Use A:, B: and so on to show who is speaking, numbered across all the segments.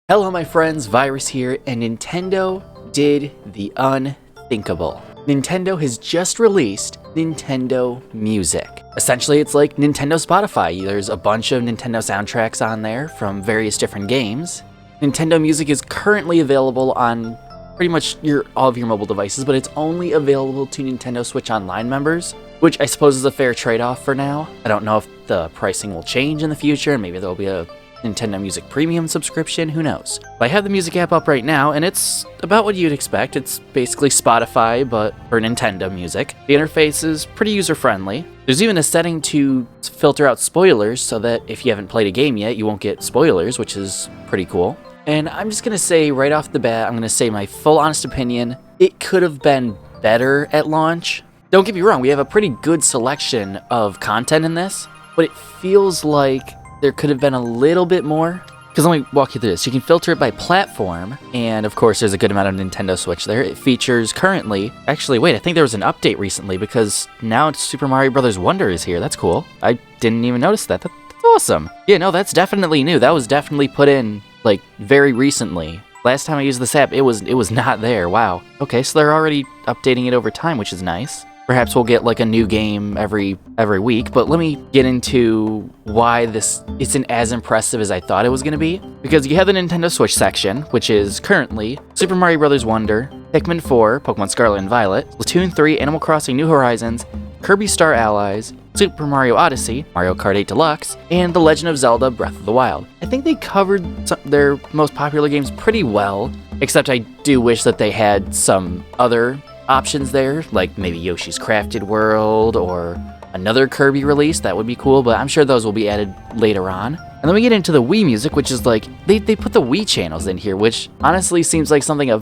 A: Hello my friends, Virus here, and Nintendo did the unthinkable. Nintendo has just released Nintendo Music. Essentially, it's like Nintendo Spotify. There's a bunch of Nintendo soundtracks on there from various different games. Nintendo Music is currently available on pretty much all of your mobile devices, but it's only available to Nintendo Switch Online members, which I suppose is a fair trade-off for now. I don't know if the pricing will change in the future, and maybe there'll be a Nintendo Music Premium subscription, who knows. But I have the music app up right now, and it's about what you'd expect. It's basically Spotify, but for Nintendo Music. The interface is pretty user-friendly. There's even a setting to filter out spoilers, so that if you haven't played a game yet, you won't get spoilers, which is pretty cool. And I'm just gonna say right off the bat, I'm gonna say my full honest opinion, it could have been better at launch. Don't get me wrong, we have a pretty good selection of content in this, but it feels like there could have been a little bit more. Because let me walk you through this. You can filter it by platform, and of course there's a good amount of Nintendo Switch there. It features currently, actually wait, I think there was an update recently because now Super Mario Bros. Wonder is here. That's cool. I didn't even notice that. That's awesome. Yeah, no, that's definitely new. That was definitely put in like very recently. Last time I used this app, it was not there. Wow. Okay, so they're already updating it over time, which is nice. Perhaps we'll get like a new game every week, but let me get into why this isn't as impressive as I thought it was going to be. Because you have the Nintendo Switch section, which is currently Super Mario Bros. Wonder, Pikmin 4, Pokemon Scarlet and Violet, Splatoon 3, Animal Crossing New Horizons, Kirby Star Allies, Super Mario Odyssey, Mario Kart 8 Deluxe, and The Legend of Zelda Breath of the Wild. I think they covered their most popular games pretty well, except I do wish that they had some other options there, like maybe Yoshi's Crafted World or another Kirby release. That would be cool, but I'm sure those will be added later on. And then we get into the Wii Music, which is like, they put the Wii channels in here, which honestly seems like something a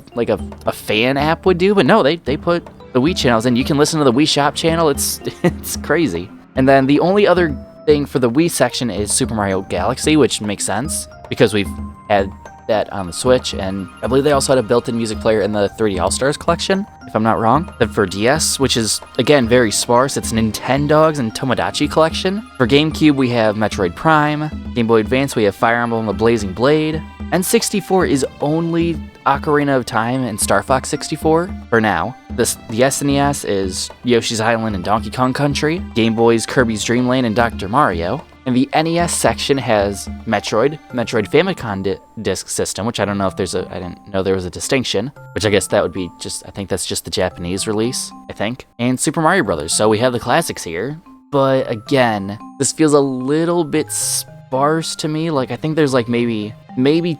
A: fan app would do, but no, they put the Wii channels in. You can listen to the Wii Shop channel. It's crazy. And then the only other thing for the Wii section is Super Mario Galaxy, which makes sense because we've had that on the Switch, and I believe they also had a built-in music player in the 3D All-Stars collection, if I'm not wrong. Then for DS, which is, again, very sparse, it's Nintendogs and Tomodachi collection. For GameCube, we have Metroid Prime. Game Boy Advance, we have Fire Emblem The Blazing Blade. N64 is only Ocarina of Time and Star Fox 64 for now. The SNES is Yoshi's Island and Donkey Kong Country. Game Boy's Kirby's Dream Land and Dr. Mario. And the NES section has Metroid Famicom Disk System, which I don't know if I didn't know there was a distinction, which I guess that would be I think that's just the Japanese release, I think. And Super Mario Bros. So we have the classics here, but again, this feels a little bit sparse to me. Like, I think there's like maybe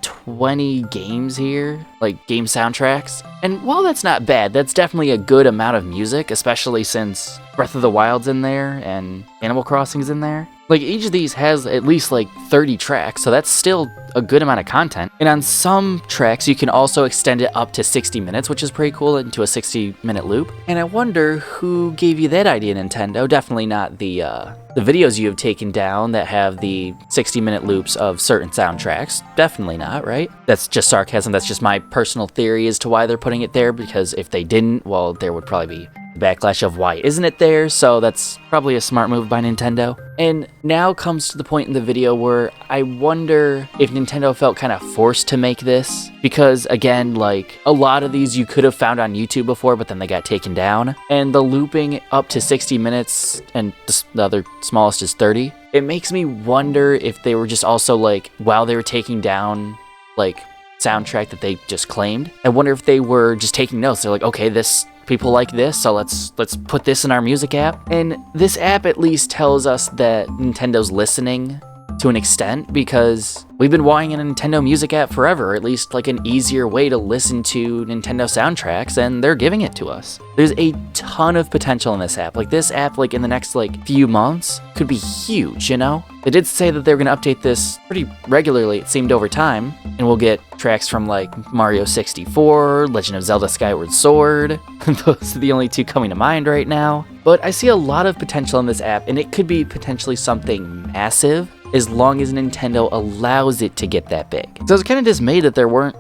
A: 20 games here, like game soundtracks. And while that's not bad, that's definitely a good amount of music, especially since Breath of the Wild's in there and Animal Crossing's in there. Like, each of these has at least like 30 tracks, so that's still a good amount of content. And on some tracks, you can also extend it up to 60 minutes, which is pretty cool, into a 60-minute loop. And I wonder who gave you that idea, Nintendo. Definitely not the videos you have taken down that have the 60-minute loops of certain soundtracks. Definitely not, right? That's just sarcasm. That's just my personal theory as to why they're putting it there, because if they didn't, well, there would probably be backlash of why isn't it there, so that's probably a smart move by Nintendo. And now comes to the point in the video where I wonder if Nintendo felt kind of forced to make this, because again, like, a lot of these you could have found on YouTube before, but then they got taken down, and the looping up to 60 minutes and the other smallest is 30. It makes me wonder if they were just also like, while they were taking down like soundtrack that they just claimed, I wonder if they were just taking notes. They're like, okay, people like this, so let's put this in our music app. And this app at least tells us that Nintendo's listening to an extent, because we've been wanting a Nintendo Music app forever, or at least like an easier way to listen to Nintendo soundtracks, and they're giving it to us. There's a ton of potential in this app. Like, this app, like, in the next like few months could be huge, you know? They did say that they're going to update this pretty regularly, it seemed, over time, and we'll get tracks from like Mario 64, Legend of Zelda Skyward Sword. Those are the only two coming to mind right now. But I see a lot of potential in this app, and it could be potentially something massive as long as Nintendo allows it to get that big. So I was kind of dismayed that there weren't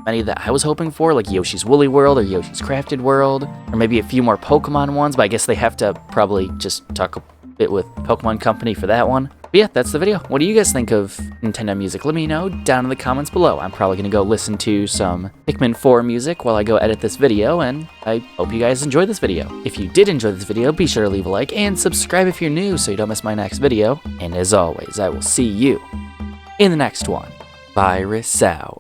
A: many that I was hoping for, like Yoshi's Woolly World or Yoshi's Crafted World, or maybe a few more Pokemon ones, but I guess they have to probably just talk a bit with Pokemon Company for that one. But yeah, that's the video. What do you guys think of Nintendo music? Let me know down in the comments below. I'm probably going to go listen to some Pikmin 4 music while I go edit this video, and I hope you guys enjoyed this video. If you did enjoy this video, be sure to leave a like and subscribe if you're new so you don't miss my next video. And as always, I will see you in the next one. Virus out.